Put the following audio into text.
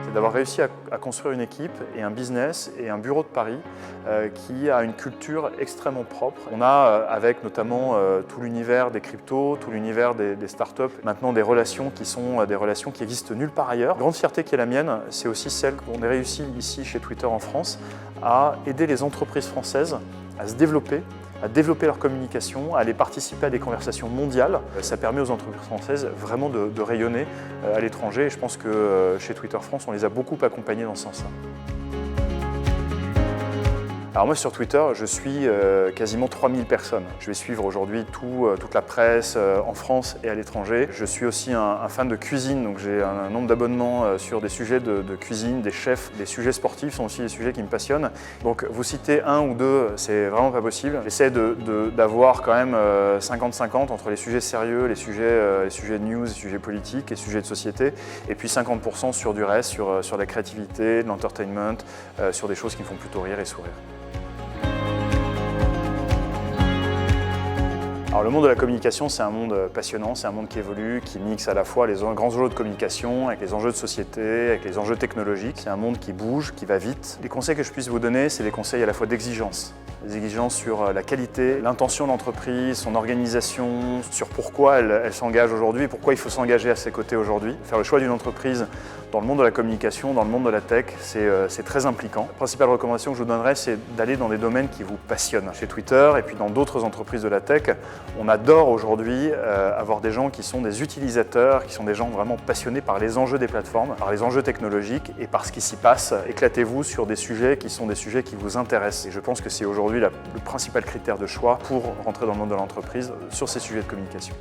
C'est d'avoir réussi à construire une équipe et un business et un bureau de Paris qui a une culture extrêmement propre. On a, avec notamment tout l'univers des cryptos, tout l'univers des startups, maintenant des relations qui sont des relations qui existent nulle part ailleurs. La grande fierté qui est la mienne, c'est aussi celle qu'on ait réussi ici chez Twitter en France à aider les entreprises françaises à se développer, à développer leur communication, à aller participer à des conversations mondiales. Ça permet aux entreprises françaises vraiment de rayonner à l'étranger et je pense que chez Twitter France, on les a beaucoup accompagnés dans ce sens-là. Alors moi sur Twitter, je suis quasiment 3000 personnes. Je vais suivre aujourd'hui toute la presse en France et à l'étranger. Je suis aussi un fan de cuisine, donc j'ai un nombre d'abonnements sur des sujets de cuisine, des chefs, des sujets sportifs sont aussi des sujets qui me passionnent. Donc vous citer un ou deux, c'est vraiment pas possible. J'essaie d'avoir quand même 50-50 entre les sujets sérieux, les sujets de news, les sujets politiques, les sujets de société, et puis 50% sur du reste, sur la créativité, de l'entertainment, sur des choses qui me font plutôt rire et sourire. Alors, le monde de la communication, c'est un monde passionnant, c'est un monde qui évolue, qui mixe à la fois les grands enjeux de communication avec les enjeux de société, avec les enjeux technologiques. C'est un monde qui bouge, qui va vite. Les conseils que je puisse vous donner, c'est des conseils à la fois d'exigence. Des exigences sur la qualité, l'intention de l'entreprise, son organisation, sur pourquoi elle s'engage aujourd'hui, pourquoi il faut s'engager à ses côtés aujourd'hui. Faire le choix d'une entreprise dans le monde de la communication, dans le monde de la tech, c'est très impliquant. La principale recommandation que je vous donnerais, c'est d'aller dans des domaines qui vous passionnent. Chez Twitter et puis dans d'autres entreprises de la tech, on adore aujourd'hui avoir des gens qui sont des utilisateurs, qui sont des gens vraiment passionnés par les enjeux des plateformes, par les enjeux technologiques et par ce qui s'y passe. Éclatez-vous sur des sujets qui sont des sujets qui vous intéressent. Et je pense que c'est aujourd'hui le principal critère de choix pour rentrer dans le monde de l'entreprise sur ces sujets de communication.